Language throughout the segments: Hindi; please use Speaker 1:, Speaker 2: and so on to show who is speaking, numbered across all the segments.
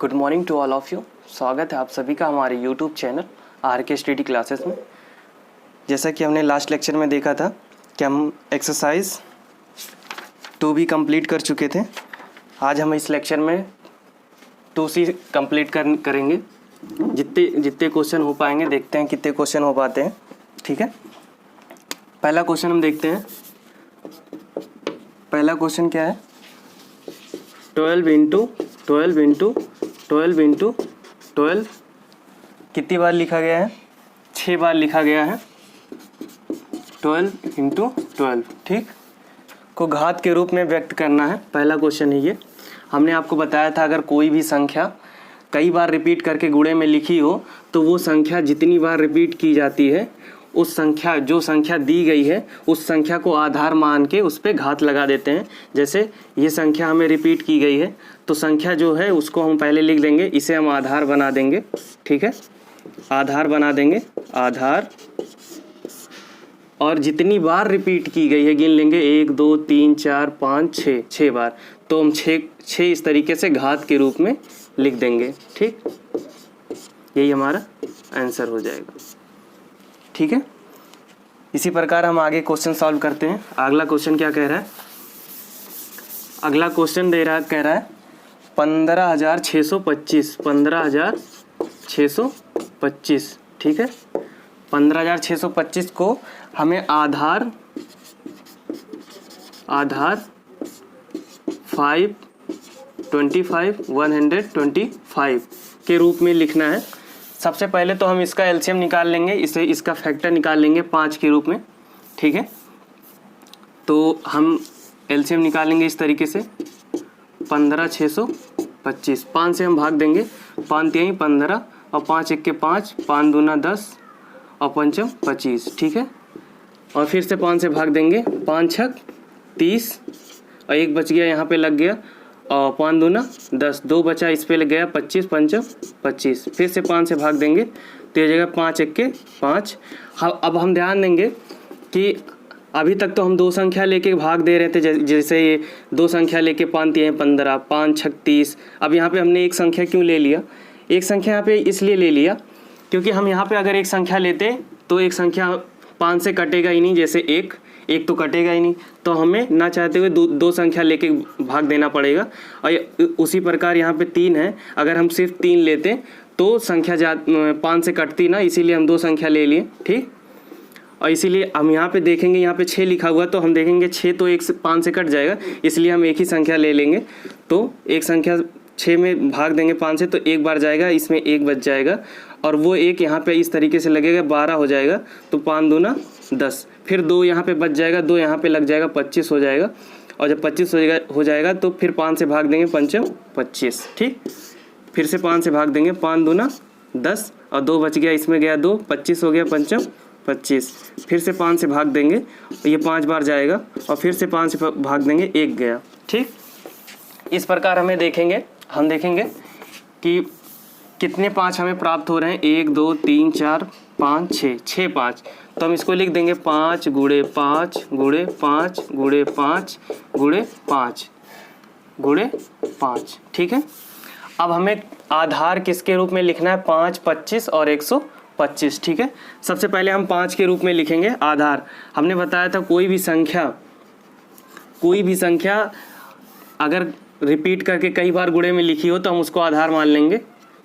Speaker 1: Good morning to all of you. स्वागत है आप सभी का हमारे YouTube channel RK study classes में। जैसा कि हमने लास्ट लेक्चर में देखा था कि हम एक्सरसाइज 2B कंप्लीट कर चुके थे। आज हम इस लेक्चर में 2C कंप्लीट करेंगे। जितने क्वेश्चन हो पाएंगे, देखते हैं कितने क्वेश्चन हो पाते हैं। ठीक है, पहला क्वेश्चन हम देखते हैं। पहला क्वेश्चन क्या है? 12 इंटू 12 कितनी बार लिखा गया है? 6 बार लिखा गया है। 12 इंटू 12, ठीक, को घात के रूप में व्यक्त करना है। पहला क्वेश्चन है ये। हमने आपको बताया था अगर कोई भी संख्या कई बार रिपीट करके गुणे में लिखी हो तो वो संख्या जितनी बार रिपीट की जाती है उस संख्या, जो संख्या दी गई है उस संख्या को आधार मान के उस पर घात लगा देते हैं। जैसे ये संख्या हमें रिपीट की गई है तो संख्या जो है उसको हम पहले लिख देंगे, इसे हम आधार बना देंगे। ठीक है, आधार बना देंगे, आधार। और जितनी बार रिपीट की गई है गिन लेंगे, 1 2 3 4 5 6, 6 बार। तो हम 6 इस तरीके से घात के रूप में लिख देंगे। ठीक, यही हमारा आंसर हो जाएगा। ठीक है, इसी प्रकार हम आगे क्वेश्चन सॉल्व करते हैं। अगला क्वेश्चन क्या कह रहा है? अगला क्वेश्चन कह रहा है 15,625। 15,625, ठीक है। 15,625 को हमें आधार 125 के रूप में लिखना है। सबसे पहले तो हम इसका एलसीएम निकाल लेंगे, इसका फैक्टर निकाल लेंगे 5 के रूप में। ठीक है, तो हम एलसीएम निकालेंगे इस तरीके से 15,625। 5 से हम भाग देंगे, 5 तिहाई 15 और 5 एक के 5, 5 दूना 10 और 5 25। ठीक है, और फिर से 5 से भाग देंगे, 5 छक 30 और 1 बच गया, यहाँ पे लग गया, और 5 दूना 10, 2 बचा, इस पे लग गया 25, 5 25। फिर से 5 से भाग देंगे तो ये जगह 5 एक के 5। अब हम ध्यान देंगे कि अभी तक तो हम 2 संख्या लेके भाग दे रहे थे, जैसे ये 2 संख्या लेके 5 तिहाई 15, 5 छक 30। अब यहाँ पे हमने एक संख्या क्यों ले लिया? एक संख्या यहाँ पे इसलिए ले लिया क्योंकि हम यहाँ पे अगर एक संख्या लेते तो एक संख्या 5 से कटेगा ही नहीं, जैसे एक तो कटेगा ही नहीं, तो हमें ना चाहते हुए 2 संख्या लेके भाग देना पड़ेगा। और उसी प्रकार यहाँ पे 3 है, अगर हम सिर्फ 3 लेते तो संख्या 5 से कटती ना, इसीलिए हम 2 संख्या ले लिए। ठीक, और इसीलिए हम यहाँ पे देखेंगे, यहाँ पे 6 लिखा हुआ तो हम देखेंगे 6 तो 5 से कट जाएगा, इसलिए हम एक ही संख्या ले लेंगे। तो एक संख्या 6 में भाग देंगे 5 से तो 1 बार जाएगा, इसमें 1 बच जाएगा, और वो 1 यहाँ पे इस तरीके से लगेगा, 12 हो जाएगा। तो 5 दूना 10, फिर 2 यहाँ पे बच जाएगा, 2 यहाँ पे लग जाएगा, 25 हो जाएगा। और जब 25 हो जाएगा तो फिर 5 से भाग देंगे, 5 25। ठीक, फिर से 5 से भाग देंगे, 5 दूना 10 और 2 बच गया, इसमें गया 2, 25 हो गया, 5 25। फिर से 5 से भाग देंगे, ये 5 बार जाएगा, और फिर से 5 से भाग देंगे, 1 गया। ठीक, इस प्रकार हम देखेंगे कि कितने 5 हमें प्राप्त हो रहे हैं। 1 2 3 4 5 6, 6 5। तो हम इसको लिख देंगे 5 गुणे 5 गुणे 5 गुणे 5 गुणे 5 गुणे 5। ठीक है, अब हमें आधार किसके रूप में लिखना है? 5, 25 और 125। ठीक है, सबसे पहले हम 5 के रूप में लिखेंगे आधार। हमने बताया था कोई भी संख्या अगर रिपीट करके कई बार गुणे में लिखी हो तो हम उसको आधार मान लेंगे।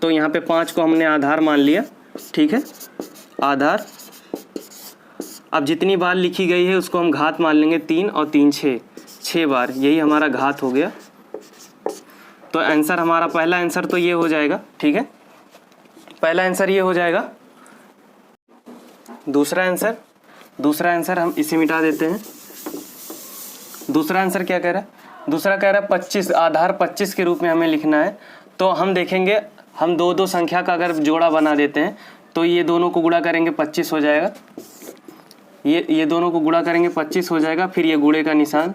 Speaker 1: तो यहाँ पे 5 को हमने आधार मान लिया। ठीक है, आधार। अब जितनी बार लिखी गई है उसको हम घात मान लेंगे, 3 और 3 6 बार, यही हमारा घात हो गया। तो आंसर हमारा, पहला आंसर तो ये हो जाएगा। ठीक है, पहला आंसर ये हो जाएगा। दूसरा आंसर हम इसे मिटा देते हैं। दूसरा आंसर क्या कह रहा है? दूसरा कह रहा है 25, आधार 25 के रूप में हमें लिखना है। तो हम देखेंगे, हम 2 संख्या का अगर जोड़ा बना देते हैं तो ये दोनों को गुणा करेंगे, 25 हो जाएगा। ये दोनों को गुणा करेंगे, 25 हो जाएगा। फिर ये गुणे का निशान,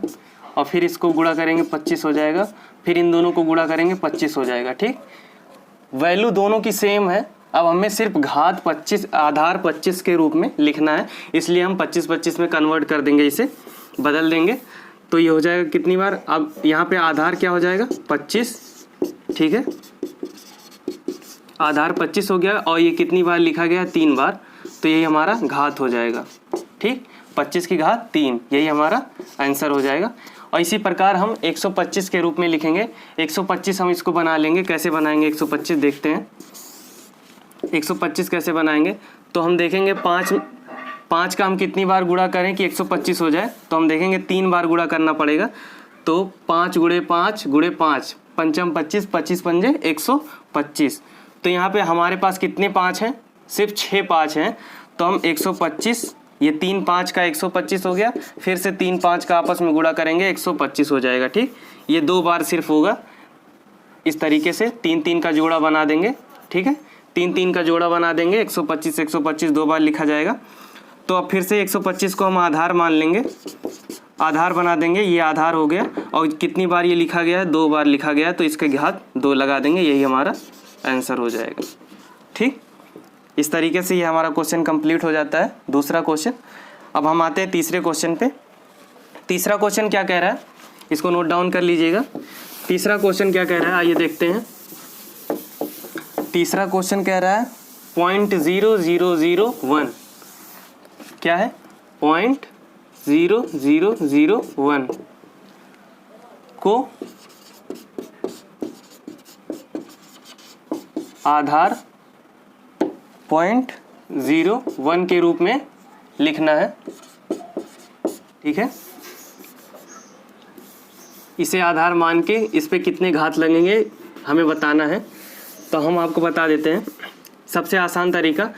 Speaker 1: और फिर इसको गुणा करेंगे, 25 हो जाएगा। फिर इन दोनों को गुणा करेंगे, 25 हो जाएगा। ठीक, वैल्यू दोनों की सेम है। अब हमें सिर्फ घात 25, आधार 25 के रूप में लिखना है, इसलिए हम 25 में कन्वर्ट कर देंगे, इसे बदल देंगे। तो ये हो जाएगा कितनी बार? अब यहाँ पे आधार क्या हो जाएगा? 25। ठीक है, आधार 25 हो गया और ये कितनी बार लिखा गया, 3 बार, तो यही हमारा घात हो जाएगा। ठीक, 25 की घात 3, यही हमारा आंसर हो जाएगा। और इसी प्रकार हम 125 के रूप में लिखेंगे। 125 हम इसको बना लेंगे, कैसे बनाएंगे 125 देखते हैं। 125 कैसे बनाएंगे, तो हम देखेंगे 5 का हम कितनी बार गुणा करें कि 125 हो जाए, तो हम देखेंगे 3 बार गुणा करना पड़ेगा। तो 5 गुणे 5 गुणे 5, पंचम 25, 25 पंजे 125। तो यहाँ पे हमारे पास कितने 5 हैं, सिर्फ 6 5 हैं। तो हम 125, ये 3 5 का 125 हो गया, फिर से 3 5 का आपस में गुणा करेंगे 125 हो जाएगा। ठीक, ये 2 बार सिर्फ होगा। इस तरीके से 3 3 का जोड़ा बना देंगे। ठीक है, 3 3 का जोड़ा बना देंगे, 125 125 2 बार लिखा जाएगा। तो अब फिर से 125 को हम आधार मान लेंगे, आधार बना देंगे, ये आधार हो गया। और कितनी बार ये लिखा गया है, 2 बार लिखा गया है, तो इसके घात 2 लगा देंगे, यही हमारा आंसर हो जाएगा। ठीक, इस तरीके से ये हमारा क्वेश्चन कंप्लीट हो जाता है, दूसरा क्वेश्चन। अब हम आते हैं तीसरे क्वेश्चन पे। तीसरा क्वेश्चन क्या कह रहा है, इसको नोट डाउन कर लीजिएगा। तीसरा क्वेश्चन क्या कह रहा है, आइए देखते हैं। तीसरा क्वेश्चन कह रहा है 0.0001, क्या है 0.0001 को आधार 0.01 के रूप में लिखना है। ठीक है, इसे आधार मान के इस पे कितने घात लगेंगे हमें बताना है। तो हम आपको बता देते हैं सबसे आसान तरीका।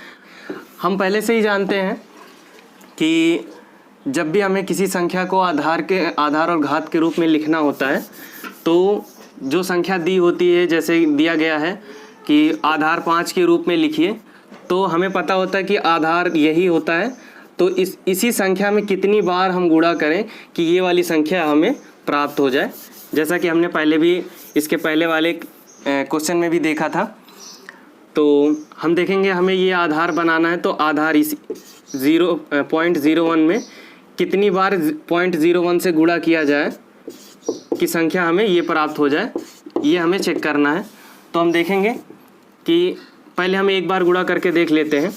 Speaker 1: हम पहले से ही जानते हैं कि जब भी हमें किसी संख्या को आधार और घात के रूप में लिखना होता है, तो जो संख्या दी होती है, जैसे दिया गया है कि आधार 5 के रूप में लिखिए, तो हमें पता होता है कि आधार यही होता है। तो इसी संख्या में कितनी बार हम गुणा करें कि ये वाली संख्या हमें प्राप्त हो जाए, जैसा कि हमने पहले भी इसके पहले वाले क्वेश्चन में भी देखा था। तो हम देखेंगे हमें ये आधार बनाना है, तो आधार इस 0.01 में कितनी बार 0.01 से गुणा किया जाए कि संख्या हमें ये प्राप्त हो जाए, ये हमें चेक करना है। तो हम देखेंगे कि पहले हम एक बार गुणा करके देख लेते हैं।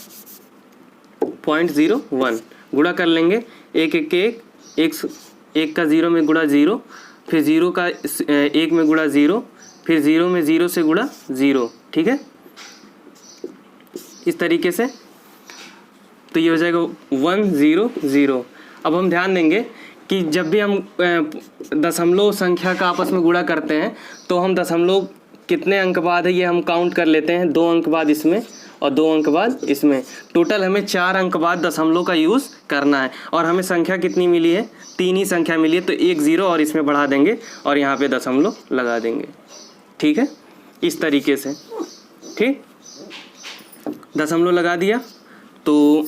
Speaker 1: 0.01 गुणा कर लेंगे, एक का 0 में गुणा 0, फिर 0 का 1 में गुणा 0, फिर 0 में 0 से गुणा 0। ठीक है, इस तरीके से तो ये हो जाएगा 100। अब हम ध्यान देंगे कि जब भी हम दशमलव संख्या का आपस में गुणा करते हैं, तो हम दशमलव कितने अंक बाद है ये हम काउंट कर लेते हैं। 2 अंक बाद इसमें और 2 अंक बाद इसमें, टोटल हमें 4 अंक बाद दशमलव का यूज़ करना है। और हमें संख्या कितनी मिली है, 3 ही संख्या मिली है, तो 1 0 और इसमें बढ़ा देंगे और यहाँ पे दशमलव लगा देंगे। ठीक है, इस तरीके से। ठीक, दशमलव लगा दिया, तो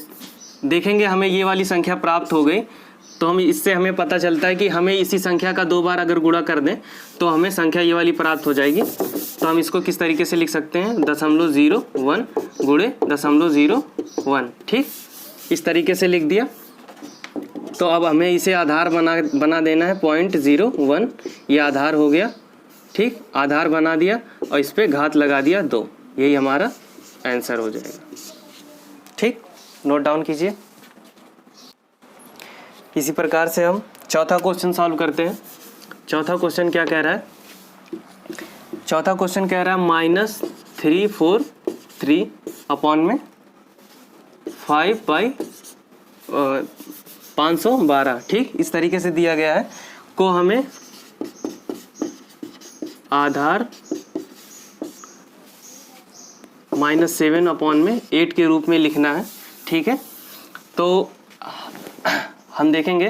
Speaker 1: देखेंगे हमें ये वाली संख्या प्राप्त हो गई। तो हम इससे हमें पता चलता है कि हमें इसी संख्या का 2 बार अगर गुणा कर दें तो हमें संख्या ये वाली प्राप्त हो जाएगी। तो हम इसको किस तरीके से लिख सकते हैं, 0.01 गुणे 0.01। ठीक, इस तरीके से लिख दिया। तो अब हमें इसे आधार बना देना है 0.01, ये आधार हो गया। ठीक, आधार बना दिया और इस पर घात लगा दिया 2, यही हमारा आंसर हो जाएगा। ठीक, नोट डाउन कीजिए। इसी प्रकार से हम चौथा क्वेश्चन सॉल्व करते हैं। चौथा क्वेश्चन क्या कह रहा है, चौथा क्वेश्चन कह रहा है -343 अपॉन में 5/512। ठीक, इस तरीके से दिया गया है, को हमें आधार -7 अपॉन में 8 के रूप में लिखना है। ठीक है, तो हम देखेंगे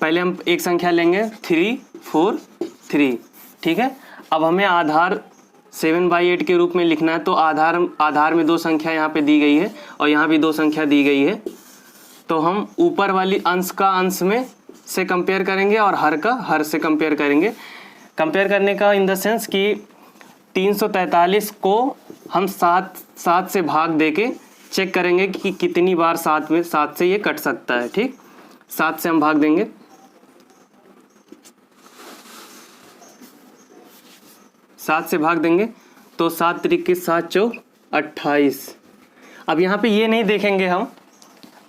Speaker 1: पहले हम एक संख्या लेंगे 343। ठीक है, अब हमें आधार 7/8 के रूप में लिखना है। तो आधार में 2 संख्या यहाँ पे दी गई है और यहाँ भी 2 संख्या दी गई है। तो हम ऊपर वाली अंश का अंश में से कंपेयर करेंगे और हर का हर से कंपेयर करेंगे। कंपेयर करने का इन द सेंस कि 343 को हम 7 से भाग देके चेक करेंगे कि कितनी बार 7 से ये कट सकता है। ठीक, 7 से हम भाग देंगे, 7 से भाग देंगे तो 7 त्रिक 7 चौक 28। अब यहाँ पे ये नहीं देखेंगे हम,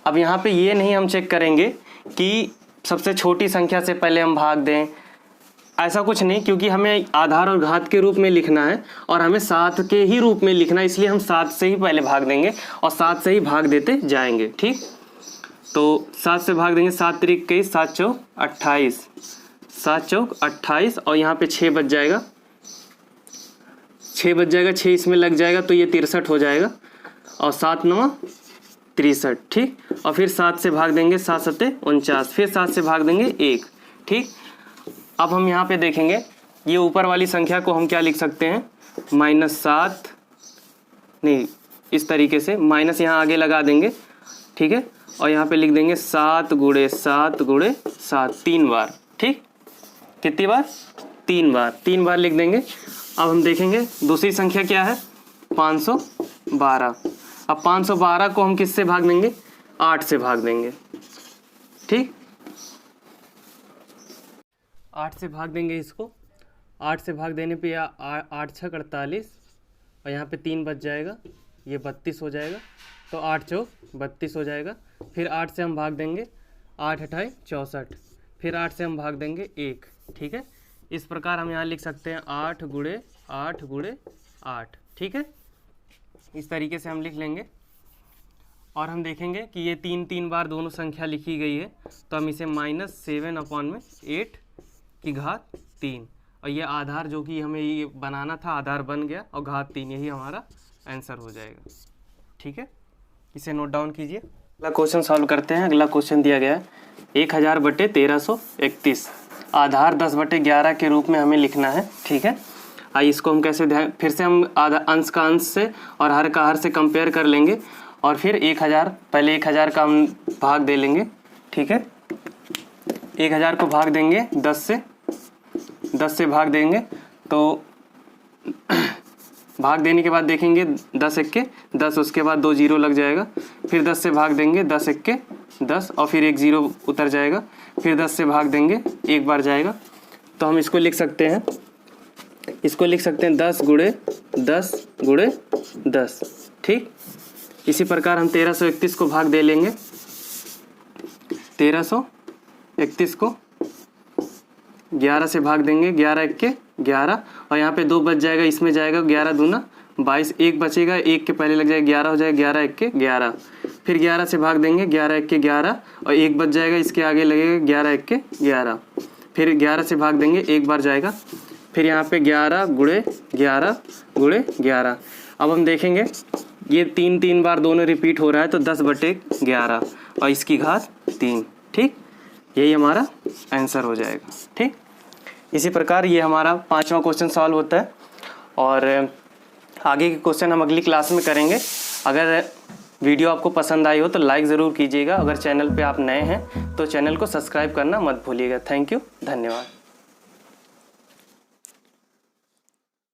Speaker 1: अब यहाँ पे ये नहीं हम चेक करेंगे कि सबसे छोटी संख्या से पहले हम भाग दें, ऐसा कुछ नहीं, क्योंकि हमें आधार और घात के रूप में लिखना है और हमें 7 के ही रूप में लिखना है, इसलिए हम 7 से ही पहले भाग देंगे और 7 से ही भाग देते जाएंगे। ठीक, तो 7 से भाग देंगे, 7 त्रिक 21, 7 चौक 28, 7 चौक 28 और यहाँ पे 6 बच जाएगा, 6 बच जाएगा, 6 इसमें लग जाएगा तो ये 63 हो जाएगा और 7 9 63। ठीक, और फिर 7 से भाग देंगे, 7 7 49, फिर 7 से भाग देंगे 1। ठीक, अब हम यहाँ पे देखेंगे ये ऊपर वाली संख्या को हम क्या लिख सकते हैं, -7, नहीं इस तरीके से माइनस यहाँ आगे लगा देंगे। ठीक है, और यहाँ पे लिख देंगे 7 गुणे 7 गुणे 7 3 बार। ठीक, कितनी बार, 3 बार, 3 बार लिख देंगे। अब हम देखेंगे दूसरी संख्या क्या है, 512। अब 512 को हम किससे भाग देंगे, 8 से भाग देंगे। ठीक, 8 से भाग देंगे इसको, 8 से भाग देने पे 8 6 48 और यहाँ पे 3 बच जाएगा, ये 32 हो जाएगा, तो 8 चौक 32 हो जाएगा। फिर 8 से हम भाग देंगे, 8 8 64, फिर 8 से हम भाग देंगे 1। ठीक है, इस प्रकार हम यहाँ लिख सकते हैं 8 गुणे 8 गुणे 8। ठीक है, इस तरीके से हम लिख लेंगे और हम देखेंगे कि ये 3 बार दोनों संख्या लिखी गई है, तो हम इसे -7/8 की घात 3 और ये आधार जो कि हमें ये बनाना था आधार बन गया और घात 3, यही हमारा आंसर हो जाएगा। ठीक है, इसे नोट डाउन कीजिए। अगला क्वेश्चन सॉल्व करते हैं। अगला क्वेश्चन दिया गया है 1000/1331, आधार 10/11 के रूप में हमें लिखना है। ठीक है, आइए इसको हम कैसे ध्यान, फिर से हम अंश का अंश से और हर का हर से कंपेयर कर लेंगे और फिर 1000, पहले 1000 का हम भाग दे लेंगे। ठीक है, 1000 को भाग देंगे 10 से भाग देंगे, तो भाग देने के बाद देखेंगे 10 1 10, उसके बाद 2 0 लग जाएगा, फिर 10 से भाग देंगे 10 1 10 और फिर 1 0 उतर जाएगा, फिर 10 से भाग देंगे, एक बार जाएगा, तो हम इसको लिख सकते हैं, 10 गुणे 10 गुणे 10। ठीक, इसी प्रकार हम 1331 को भाग दे लेंगे, 1331 को 11 से भाग देंगे, 11 1 11 और यहाँ पे 2 बच जाएगा, इसमें जाएगा 11 दूना 22, 1 बचेगा, 1 के पहले लग जाएगा 11 हो जाएगा, 11 1 11, फिर 11 से भाग देंगे, 11 1 11 और 1 बच जाएगा, इसके आगे लगेगा 11 1 11, फिर 11 से भाग देंगे, एक बार जाएगा, फिर यहाँ पे 11 गुणे 11 गुणे 11। अब हम देखेंगे ये 3 बार दोनों रिपीट हो रहा है, तो 10/11 और इसकी घात 3। ठीक, यही हमारा आंसर हो जाएगा। ठीक, इसी प्रकार ये हमारा 5वां क्वेश्चन सॉल्व होता है और आगे के क्वेश्चन हम अगली क्लास में करेंगे। अगर वीडियो आपको पसंद आई हो तो लाइक ज़रूर कीजिएगा। अगर चैनल पे आप नए हैं तो चैनल को सब्सक्राइब करना मत भूलिएगा। थैंक यू, धन्यवाद।